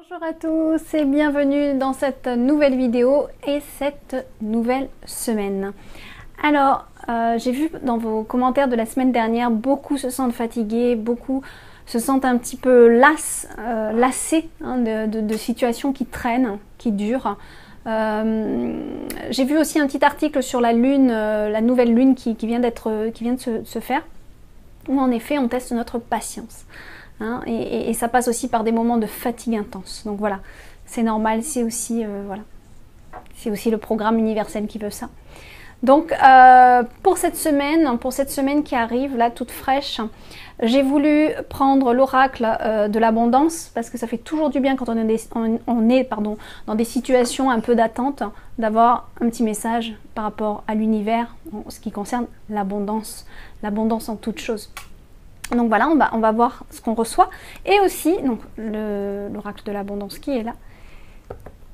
Bonjour à tous et bienvenue dans cette nouvelle vidéo et cette nouvelle semaine. Alors, j'ai vu dans vos commentaires de la semaine dernière, beaucoup se sentent fatigués, beaucoup se sentent un petit peu lassés de situations qui traînent, qui durent. J'ai vu aussi un petit article sur la lune, la nouvelle lune qui vient de se faire, où en effet on teste notre patience. Et ça passe aussi par des moments de fatigue intense. Donc voilà, c'est normal, c'est aussi, c'est aussi le programme universel qui veut ça. Donc pour cette semaine qui arrive, là toute fraîche, j'ai voulu prendre l'oracle de l'abondance, parce que ça fait toujours du bien quand on est dans des situations un peu d'attente, d'avoir un petit message par rapport à l'univers, en ce qui concerne l'abondance en toute chose. Donc voilà, on va voir ce qu'on reçoit. Et aussi, donc l'oracle de l'abondance qui est là.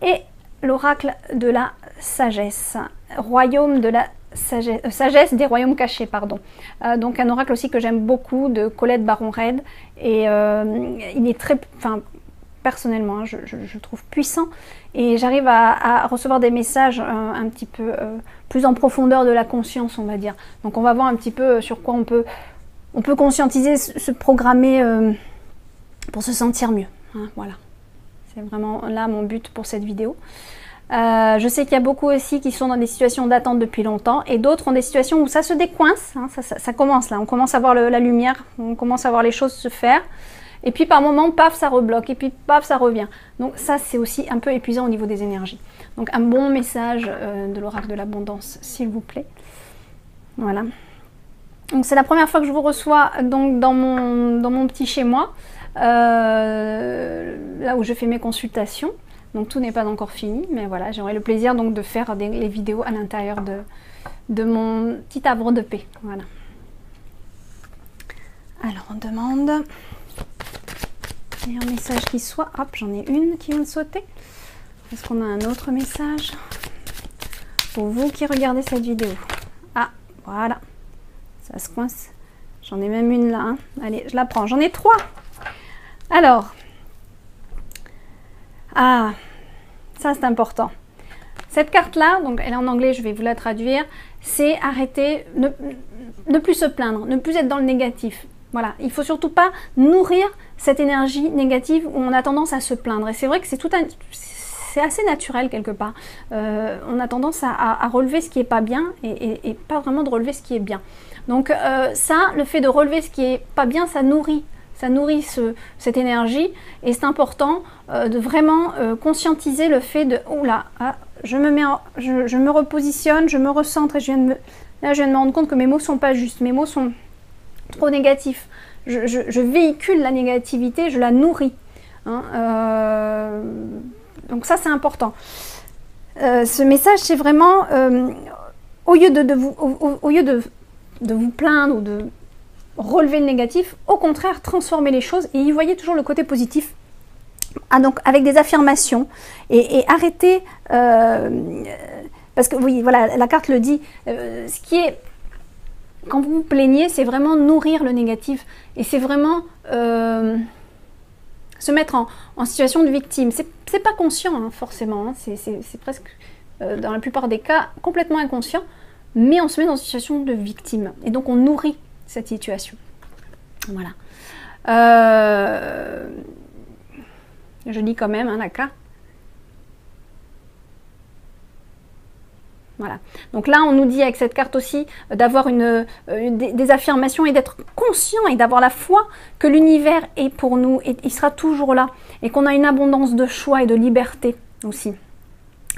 Et l'oracle de la sagesse. Royaume de la sagesse. Sagesse des royaumes cachés, pardon. Donc un oracle aussi que j'aime beaucoup, de Colette Baron-Reid. Et il est très... Enfin, personnellement, je le trouve puissant. Et j'arrive à recevoir des messages un petit peu plus en profondeur de la conscience, on va dire. Donc on va voir un petit peu sur quoi on peut conscientiser, se programmer pour se sentir mieux. Voilà, c'est vraiment là mon but pour cette vidéo. Je sais qu'il y a beaucoup aussi qui sont dans des situations d'attente depuis longtemps et d'autres ont des situations où ça se décoince. Ça commence là, on commence à voir la lumière, on commence à voir les choses se faire. Et puis par moment, paf, ça rebloque et puis paf, ça revient. Donc ça, c'est aussi un peu épuisant au niveau des énergies. Donc un bon message de l'oracle de l'abondance, s'il vous plaît. Voilà. Donc c'est la première fois que je vous reçois donc dans mon petit chez moi, là où je fais mes consultations. Donc tout n'est pas encore fini, mais voilà, j'aurai le plaisir donc de faire les vidéos à l'intérieur de mon petit havre de paix. Voilà. Alors on demande un message qui soit. Hop, j'en ai une qui vient de sauter. Est-ce qu'on a un autre message pour vous qui regardez cette vidéo? Ah, voilà. Ça se coince. J'en ai même une là. Hein. Allez, je la prends. J'en ai 3. Alors. Ah, ça c'est important. Cette carte-là, donc elle est en anglais, je vais vous la traduire. C'est arrêter, ne plus se plaindre, ne plus être dans le négatif. Voilà, il ne faut surtout pas nourrir cette énergie négative où on a tendance à se plaindre. Et c'est vrai que c'est assez naturel quelque part. On a tendance à relever ce qui n'est pas bien et pas vraiment de relever ce qui est bien. Donc le fait de relever ce qui est pas bien, ça nourrit cette énergie et c'est important de vraiment conscientiser le fait de oh là, je me repositionne, je me recentre et là je viens de me rendre compte que mes mots sont pas justes, mes mots sont trop négatifs. Je véhicule la négativité, je la nourris. Donc ça c'est important. Ce message c'est vraiment au lieu de vous plaindre ou de relever le négatif, au contraire, transformer les choses et y voyez toujours le côté positif. Donc avec des affirmations et arrêtez, parce que oui, voilà, la carte le dit, ce qui est, quand vous vous plaignez, c'est vraiment nourrir le négatif et c'est vraiment se mettre en situation de victime. C'est pas conscient, hein, forcément, hein, c'est presque, dans la plupart des cas, complètement inconscient. Mais on se met dans une situation de victime. Et donc on nourrit cette situation. Voilà. Je lis quand même, hein, la carte. Voilà. Donc là, on nous dit avec cette carte aussi d'avoir des affirmations et d'être conscient et d'avoir la foi que l'univers est pour nous et il sera toujours là. Et qu'on a une abondance de choix et de liberté aussi.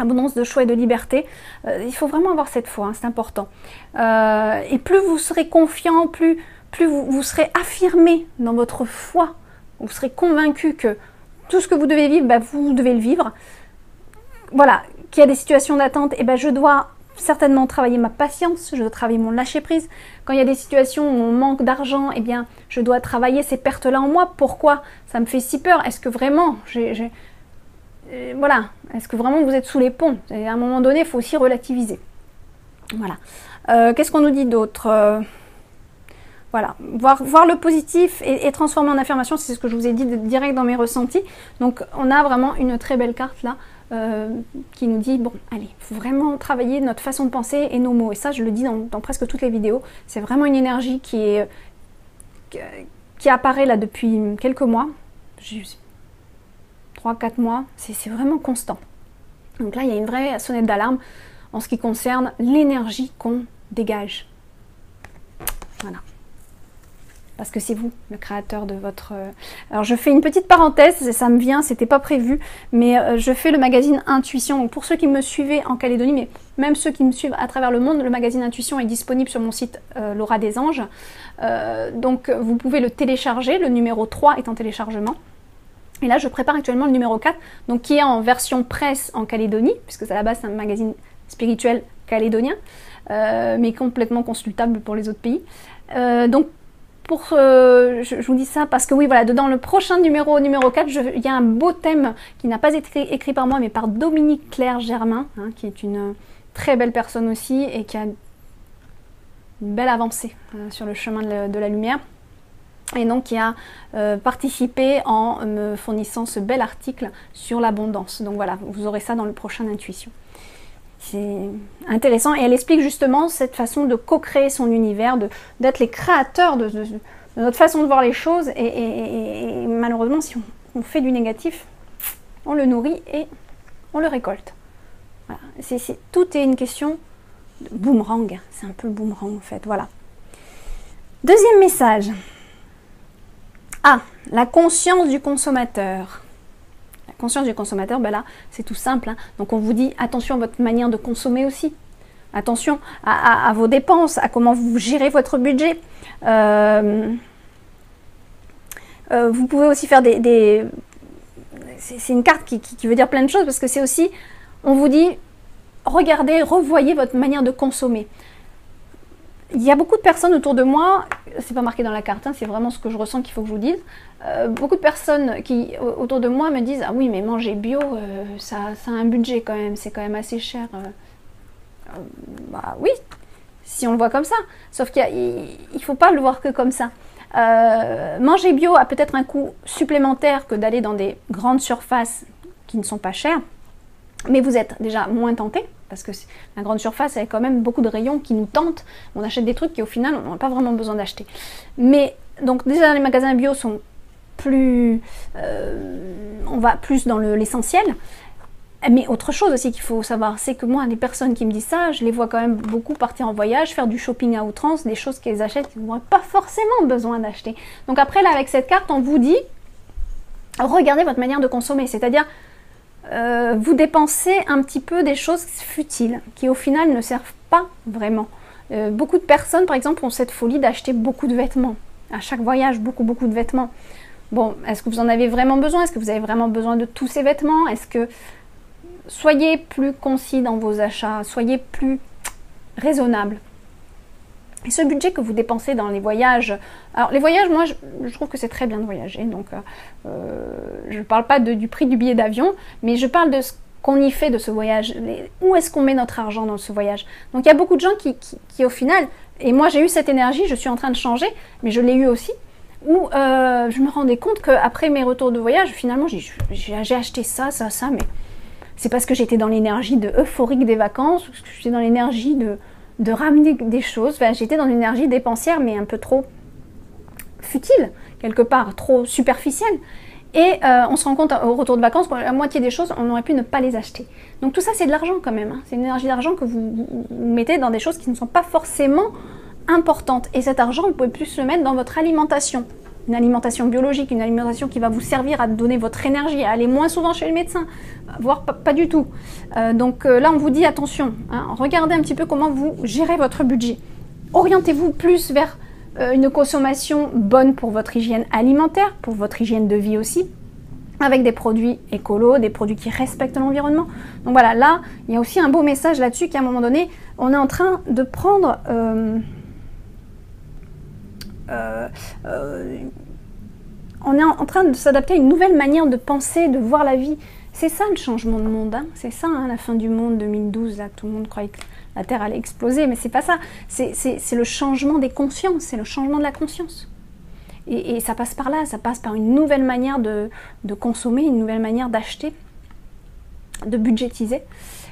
Abondance de choix et de liberté, il faut vraiment avoir cette foi, hein, c'est important. Et plus vous serez confiant, plus vous serez affirmé dans votre foi, vous serez convaincu que tout ce que vous devez vivre, vous devez le vivre. Voilà, qu'il y a des situations d'attente, et je dois certainement travailler ma patience, je dois travailler mon lâcher-prise. Quand il y a des situations où on manque d'argent, je dois travailler ces pertes-là en moi. Pourquoi ça me fait si peur? Est-ce que vraiment voilà, est-ce que vraiment vous êtes sous les ponts? Et à un moment donné, il faut aussi relativiser. Voilà. Qu'est-ce qu'on nous dit d'autre? voilà, voir le positif et transformer en affirmation, c'est ce que je vous ai dit direct dans mes ressentis. Donc on a vraiment une très belle carte là qui nous dit, bon allez, il faut vraiment travailler notre façon de penser et nos mots. Et ça je le dis dans presque toutes les vidéos, c'est vraiment une énergie qui apparaît là depuis quelques mois, 3-4 mois, c'est vraiment constant. Donc là il y a une vraie sonnette d'alarme en ce qui concerne l'énergie qu'on dégage. Voilà. Parce que c'est vous, le créateur de votre... Alors je fais une petite parenthèse, ça me vient, c'était pas prévu, mais je fais le magazine Intuition. Donc pour ceux qui me suivaient en Calédonie, mais même ceux qui me suivent à travers le monde, le magazine Intuition est disponible sur mon site Laura des Anges. Donc vous pouvez le télécharger, le numéro 3 est en téléchargement. Et là je prépare actuellement le numéro 4, donc qui est en version presse en Calédonie, puisque à la base c'est un magazine spirituel calédonien, mais complètement consultable pour les autres pays. Donc je vous dis ça parce que oui, voilà, dedans le prochain numéro 4, il y a un beau thème qui n'a pas été écrit par moi, mais par Dominique Claire Germain, hein, qui est une très belle personne aussi et qui a une belle avancée sur le chemin de la lumière. Et donc qui a participé en me fournissant ce bel article sur l'abondance. Donc voilà, vous aurez ça dans le prochain Intuition. C'est intéressant et elle explique justement cette façon de co-créer son univers, d'être les créateurs de notre façon de voir les choses et malheureusement si on fait du négatif, on le nourrit et on le récolte. Voilà. Tout est une question de boomerang, c'est un peu le boomerang en fait, voilà. Deuxième message. Ah, la conscience du consommateur. Conscience du consommateur, ben là, c'est tout simple. Hein. Donc on vous dit attention à votre manière de consommer aussi. Attention à vos dépenses, à comment vous gérez votre budget. Vous pouvez aussi faire c'est une carte qui veut dire plein de choses parce que c'est aussi, on vous dit, regardez, revoyez votre manière de consommer. Il y a beaucoup de personnes autour de moi, c'est pas marqué dans la carte, hein, c'est vraiment ce que je ressens qu'il faut que je vous dise. Beaucoup de personnes qui autour de moi me disent ah oui mais manger bio ça a un budget quand même, c'est quand même assez cher. Bah oui, si on le voit comme ça, sauf qu'il ne faut pas le voir que comme ça. Manger bio a peut-être un coût supplémentaire que d'aller dans des grandes surfaces qui ne sont pas chères, mais vous êtes déjà moins tenté. Parce que la grande surface, elle a quand même beaucoup de rayons qui nous tentent. On achète des trucs qui au final, on n'a pas vraiment besoin d'acheter. Mais donc déjà les magasins bio sont plus... on va plus dans l'essentiel. Mais autre chose aussi qu'il faut savoir, c'est que moi, les personnes qui me disent ça, je les vois quand même beaucoup partir en voyage, faire du shopping à outrance, des choses qu'elles achètent qu'ils n'auraient pas forcément besoin d'acheter. Donc après, là, avec cette carte, on vous dit, regardez votre manière de consommer. C'est-à-dire... vous dépensez un petit peu des choses futiles qui au final ne servent pas vraiment. Beaucoup de personnes par exemple ont cette folie d'acheter beaucoup de vêtements. À chaque voyage, beaucoup de vêtements. Bon, est-ce que vous en avez vraiment besoin? Est-ce que vous avez vraiment besoin de tous ces vêtements? Est-ce que... Soyez plus concis dans vos achats, soyez plus raisonnable. Et ce budget que vous dépensez dans les voyages, alors les voyages, moi je trouve que c'est très bien de voyager, donc je ne parle pas du prix du billet d'avion, mais je parle de ce qu'on y fait de ce voyage, où est-ce qu'on met notre argent dans ce voyage. Donc il y a beaucoup de gens qui au final, et moi j'ai eu cette énergie, je suis en train de changer, mais je l'ai eu aussi, où je me rendais compte qu'après mes retours de voyage, finalement j'ai acheté ça, mais c'est parce que j'étais dans l'énergie euphorique des vacances, parce que j'étais dans l'énergie de ramener des choses. Enfin, j'étais dans une énergie dépensière, mais un peu trop futile, quelque part, trop superficielle. Et on se rend compte au retour de vacances, la moitié des choses, on aurait pu ne pas les acheter. Donc tout ça, c'est de l'argent quand même. Hein. C'est une énergie d'argent que vous mettez dans des choses qui ne sont pas forcément importantes. Et cet argent, vous pouvez plus le mettre dans votre alimentation. Une alimentation biologique, une alimentation qui va vous servir à donner votre énergie, à aller moins souvent chez le médecin, voire pas du tout. Donc là, on vous dit attention, hein, regardez un petit peu comment vous gérez votre budget. Orientez-vous plus vers une consommation bonne pour votre hygiène alimentaire, pour votre hygiène de vie aussi, avec des produits écolos, des produits qui respectent l'environnement. Donc voilà, là, il y a aussi un beau message là-dessus qu'à un moment donné, on est en train de prendre... on est en train de s'adapter à une nouvelle manière de penser, de voir la vie. C'est ça le changement de monde, hein. C'est ça, hein, la fin du monde 2012, là, tout le monde croyait que la Terre allait exploser, mais c'est pas ça. C'est le changement des consciences, c'est le changement de la conscience. Et ça passe par là, ça passe par une nouvelle manière de consommer, une nouvelle manière d'acheter, de budgétiser,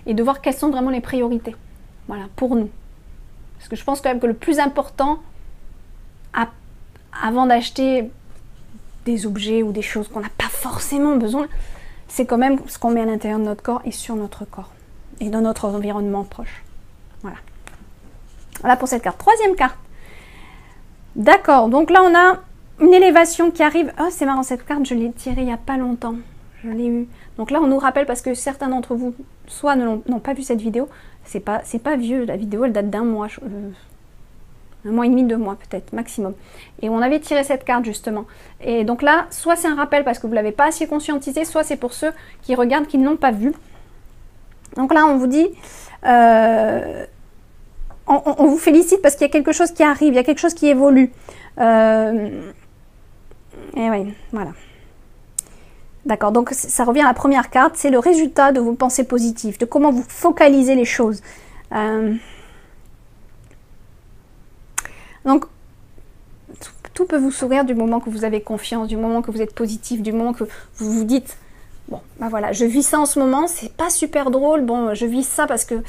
et de voir quelles sont vraiment les priorités, voilà, pour nous. Parce que je pense quand même que le plus important, avant d'acheter des objets ou des choses qu'on n'a pas forcément besoin, c'est quand même ce qu'on met à l'intérieur de notre corps et sur notre corps et dans notre environnement proche. Voilà. Voilà pour cette carte. Troisième carte. D'accord, donc là on a une élévation qui arrive. Oh, c'est marrant, cette carte, je l'ai tirée il n'y a pas longtemps. Je l'ai eue. Donc là on nous rappelle, parce que certains d'entre vous, soit n'ont pas vu cette vidéo, c'est pas vieux, la vidéo elle date d'un mois. Un mois et demi, 2 mois peut-être, maximum. Et on avait tiré cette carte justement. Et donc là, soit c'est un rappel parce que vous ne l'avez pas assez conscientisé, soit c'est pour ceux qui regardent, qui ne l'ont pas vu. Donc là, on vous dit, on vous félicite parce qu'il y a quelque chose qui arrive, il y a quelque chose qui évolue. Et oui, voilà. D'accord, donc ça revient à la première carte, c'est le résultat de vos pensées positives, de comment vous focalisez les choses. Donc, tout peut vous sourire du moment que vous avez confiance, du moment que vous êtes positif, du moment que vous vous dites, bon, ben voilà, je vis ça en ce moment, c'est pas super drôle, bon, je vis ça parce que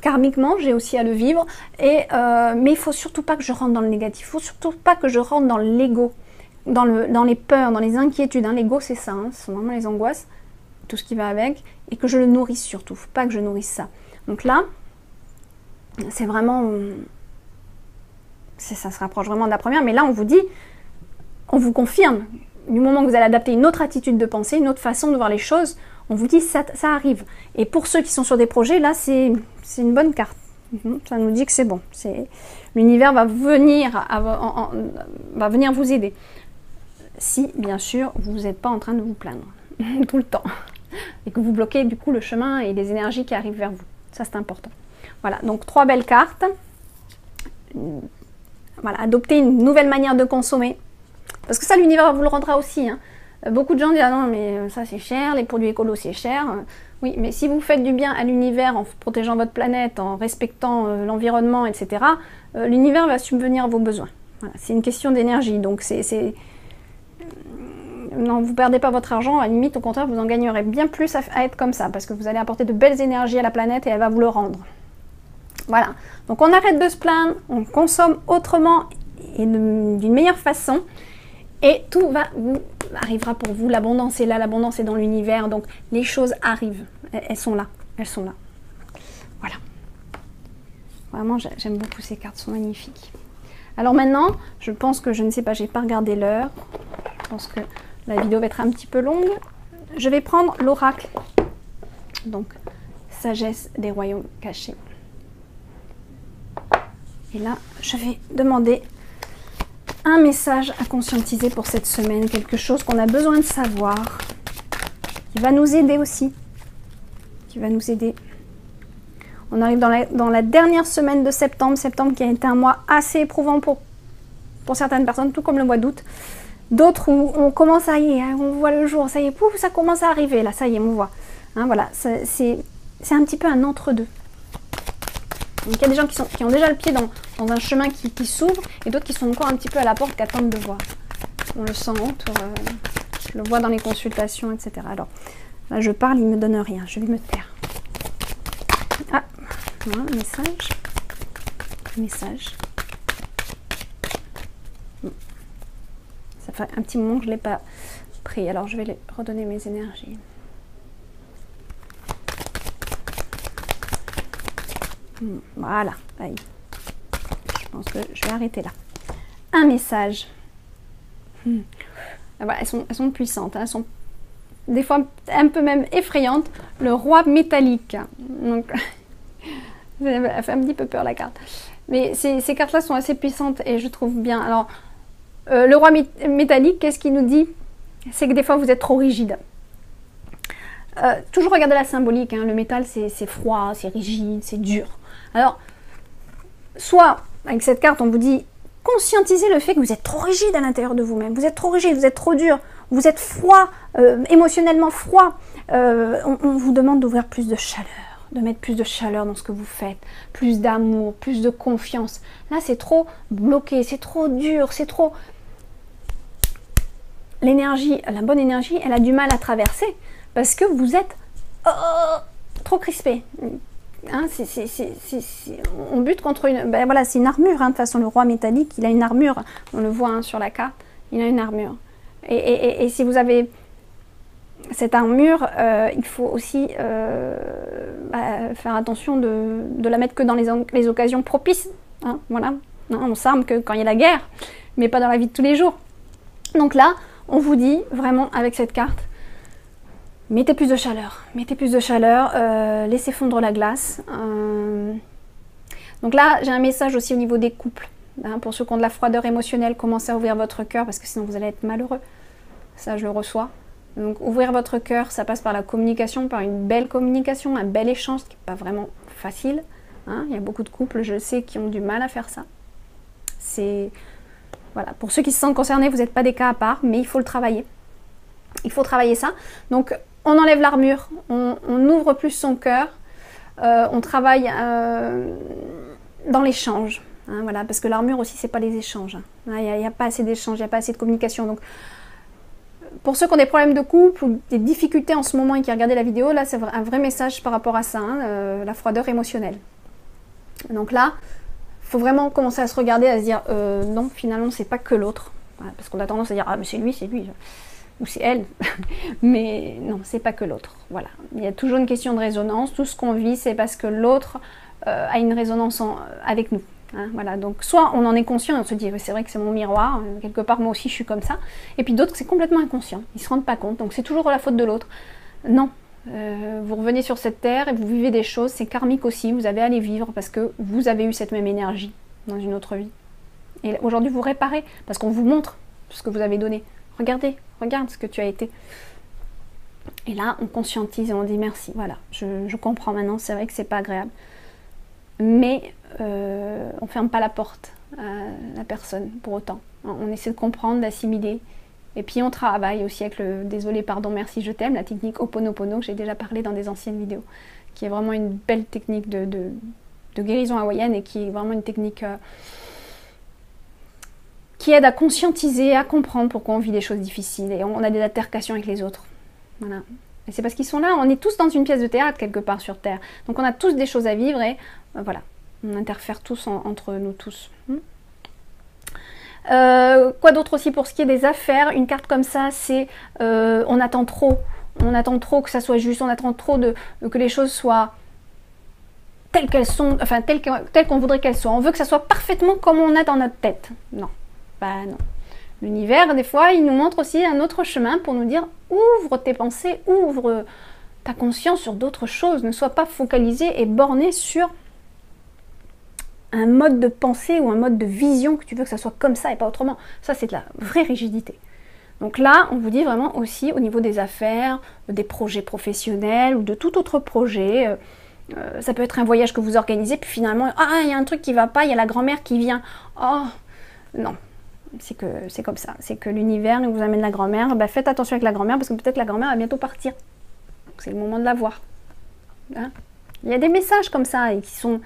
karmiquement, j'ai aussi à le vivre, mais il faut surtout pas que je rentre dans le négatif, il faut surtout pas que je rentre dans l'ego, dans les peurs, dans les inquiétudes, hein. L'ego c'est ça, hein, ce sont vraiment les angoisses, tout ce qui va avec, et que je le nourrisse surtout, faut pas que je nourrisse ça. Donc là, c'est vraiment... ça se rapproche vraiment de la première, mais là on vous dit, on vous confirme, du moment que vous allez adapter une autre attitude de pensée, une autre façon de voir les choses, on vous dit ça arrive. Et pour ceux qui sont sur des projets, là c'est une bonne carte. Ça nous dit que c'est bon. L'univers va venir vous aider. Si, bien sûr, vous n'êtes pas en train de vous plaindre tout le temps. Et que vous bloquez du coup le chemin et les énergies qui arrivent vers vous. Ça c'est important. Voilà, donc 3 belles cartes. Voilà, adopter une nouvelle manière de consommer. Parce que ça, l'univers vous le rendra aussi. Hein. Beaucoup de gens disent, ah non, mais ça c'est cher, les produits écolos c'est cher. Oui, mais si vous faites du bien à l'univers en protégeant votre planète, en respectant l'environnement, etc., l'univers va subvenir à vos besoins. Voilà, c'est une question d'énergie. Donc, non, vous ne perdez pas votre argent, à la limite, au contraire, vous en gagnerez bien plus à être comme ça, parce que vous allez apporter de belles énergies à la planète et elle va vous le rendre. Voilà, donc on arrête de se plaindre, on consomme autrement et d'une meilleure façon, et tout arrivera pour vous. L'abondance est là, l'abondance est dans l'univers, donc les choses arrivent, elles sont là, Voilà. Vraiment, j'aime beaucoup ces cartes, elles sont magnifiques. Alors maintenant, je pense que, je ne sais pas, j'ai pas regardé l'heure, je pense que la vidéo va être un petit peu longue. Je vais prendre l'oracle, donc sagesse des royaumes cachés. Et là, je vais demander un message à conscientiser pour cette semaine, quelque chose qu'on a besoin de savoir, qui va nous aider aussi, On arrive dans la dernière semaine de septembre, qui a été un mois assez éprouvant pour certaines personnes, tout comme le mois d'août. D'autres où on commence à y aller, on voit le jour, ça y est, pouf, ça commence à arriver, là, ça y est, on voit. Hein, voilà, c'est un petit peu un entre-deux. Donc il y a des gens qui ont déjà le pied dans un chemin qui s'ouvre, et d'autres qui sont encore un petit peu à la porte, qui attendent de voir. On le sent, je le vois dans les consultations, etc. Alors, là je parle, il ne me donne rien, je vais me taire. Ah, voilà, message. Ça fait un petit moment que je ne l'ai pas pris, alors je vais redonner mes énergies. Voilà, allez. Je pense que je vais arrêter là. Un message. Voilà, elles sont puissantes, hein, elles sont des fois un peu même effrayantes. Le roi métallique. Donc, ça fait un petit peu peur la carte. Mais ces cartes-là sont assez puissantes et je trouve bien. Alors, le roi métallique, qu'est-ce qu'il nous dit? C'est que des fois vous êtes trop rigide. Toujours regarder la symbolique, hein. Le métal c'est froid, c'est rigide, c'est dur. Alors, soit avec cette carte on vous dit conscientisez le fait que vous êtes trop rigide à l'intérieur de vous-même. Vous êtes trop rigide, vous êtes trop dur, vous êtes froid, émotionnellement froid. On vous demande d'ouvrir plus de chaleur, de mettre plus de chaleur dans ce que vous faites, plus d'amour, plus de confiance. Là, c'est trop bloqué, c'est trop dur, c'est trop... L'énergie, la bonne énergie, elle a du mal à traverser parce que vous êtes trop crispé. Hein, on bute contre une... Ben voilà, c'est une armure. Hein, de toute façon, le roi métallique, il a une armure. On le voit hein, sur la carte. Il a une armure. Et si vous avez cette armure, il faut aussi faire attention de la mettre que dans les occasions propices. Hein, voilà. Hein, on s'arme que quand il y a la guerre, mais pas dans la vie de tous les jours. Donc là, on vous dit vraiment avec cette carte, mettez plus de chaleur, laissez fondre la glace. Donc là, j'ai un message aussi au niveau des couples. Hein, pour ceux qui ont de la froideur émotionnelle, commencez à ouvrir votre cœur parce que sinon vous allez être malheureux. Ça, je le reçois. Donc ouvrir votre cœur, ça passe par la communication, par une belle communication, un bel échange, ce qui n'est pas vraiment facile. Hein. Il y a beaucoup de couples, je sais, qui ont du mal à faire ça. C'est... Voilà, pour ceux qui se sentent concernés, vous n'êtes pas des cas à part, mais il faut le travailler. Il faut travailler ça. Donc, on enlève l'armure, on ouvre plus son cœur, on travaille dans l'échange. Hein, voilà, parce que l'armure aussi, c'est pas les échanges. Il n'y a pas assez d'échanges, il n'y a pas assez de communication. Donc, pour ceux qui ont des problèmes de couple ou des difficultés en ce moment et qui regardent la vidéo, là, c'est un vrai message par rapport à ça, hein, la froideur émotionnelle. Donc là, il faut vraiment commencer à se regarder, à se dire non, finalement, c'est pas que l'autre. Voilà, parce qu'on a tendance à dire ah, mais c'est lui, ou c'est elle. Mais non, c'est pas que l'autre. Voilà. Il y a toujours une question de résonance. Tout ce qu'on vit, c'est parce que l'autre a une résonance avec nous. Hein, voilà. Donc, soit on en est conscient et on se dit c'est vrai que c'est mon miroir, quelque part, moi aussi, je suis comme ça. Et puis d'autres, c'est complètement inconscient. Ils se rendent pas compte. Donc, c'est toujours la faute de l'autre. Non. Vous revenez sur cette terre et vous vivez des choses, c'est karmique aussi, vous avez à les vivre parce que vous avez eu cette même énergie dans une autre vie. Et aujourd'hui vous réparez parce qu'on vous montre ce que vous avez donné. Regardez, regarde ce que tu as été. Et là on conscientise et on dit merci, voilà, je comprends maintenant, c'est vrai que c'est pas agréable. Mais on ferme pas la porte à la personne pour autant. On essaie de comprendre, d'assimiler. Et puis on travaille aussi avec le désolé, pardon, merci, je t'aime, la technique Ho'oponopono que j'ai déjà parlé dans des anciennes vidéos, qui est vraiment une belle technique de guérison hawaïenne et qui est vraiment une technique qui aide à conscientiser, à comprendre pourquoi on vit des choses difficiles et on a des altercations avec les autres. Voilà. Et c'est parce qu'ils sont là, on est tous dans une pièce de théâtre quelque part sur Terre. Donc on a tous des choses à vivre et voilà, on interfère tous entre nous tous. Quoi d'autre aussi pour ce qui est des affaires, une carte comme ça, c'est on attend trop que ça soit juste, on attend trop que les choses soient telles qu'elles sont, enfin telles qu'on voudrait qu'elles soient. On veut que ça soit parfaitement comme on a dans notre tête. Non, bah non. L'univers, des fois, il nous montre aussi un autre chemin pour nous dire ouvre tes pensées, ouvre ta conscience sur d'autres choses, ne sois pas focalisé et borné sur un mode de pensée ou un mode de vision que tu veux que ça soit comme ça et pas autrement. Ça, c'est de la vraie rigidité. Donc là, on vous dit vraiment aussi au niveau des affaires, des projets professionnels ou de tout autre projet. Ça peut être un voyage que vous organisez, puis finalement, ah, il y a un truc qui va pas, il y a la grand-mère qui vient. Oh, non. C'est que c'est comme ça. C'est que l'univers vous amène la grand-mère. Bah, faites attention avec la grand-mère parce que peut-être la grand-mère va bientôt partir. C'est le moment de la voir. Hein, il y a des messages comme ça et qui sont...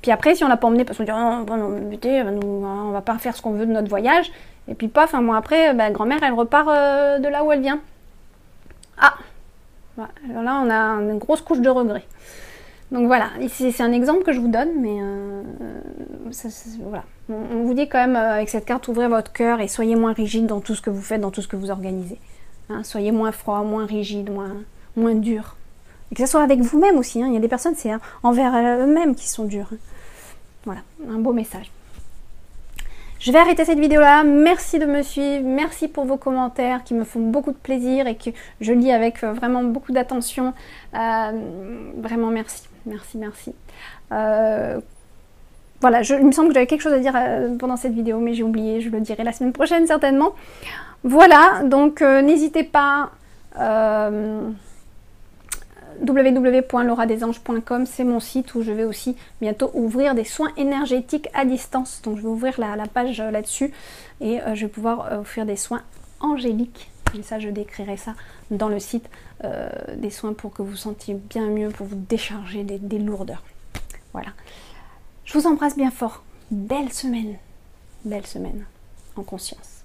Puis après, si on l'a pas emmené parce qu'on dit oh, bon, écoutez, on va pas faire ce qu'on veut de notre voyage, et puis paf, un mois après, bah, grand-mère elle repart de là où elle vient. Ah, alors là on a une grosse couche de regret. Donc voilà, ici c'est un exemple que je vous donne, mais voilà. On vous dit quand même avec cette carte, ouvrez votre cœur et soyez moins rigide dans tout ce que vous faites, dans tout ce que vous organisez. Hein, soyez moins froid, moins rigide, moins dur. Et que ce soit avec vous-même aussi. Hein. Il y a des personnes, c'est envers eux-mêmes qui sont durs. Hein. Voilà, un beau message. Je vais arrêter cette vidéo-là. Merci de me suivre. Merci pour vos commentaires qui me font beaucoup de plaisir et que je lis avec vraiment beaucoup d'attention. Vraiment merci. Merci. Voilà, il me semble que j'avais quelque chose à dire pendant cette vidéo, mais j'ai oublié. Je le dirai la semaine prochaine certainement. Voilà, donc n'hésitez pas... www.lauradesanges.com, c'est mon site où je vais aussi bientôt ouvrir des soins énergétiques à distance. Donc je vais ouvrir la page là-dessus et je vais pouvoir offrir des soins angéliques. Et ça, je décrirai ça dans le site, des soins pour que vous vous sentiez bien mieux, pour vous décharger des lourdeurs. Voilà. Je vous embrasse bien fort. Belle semaine en conscience.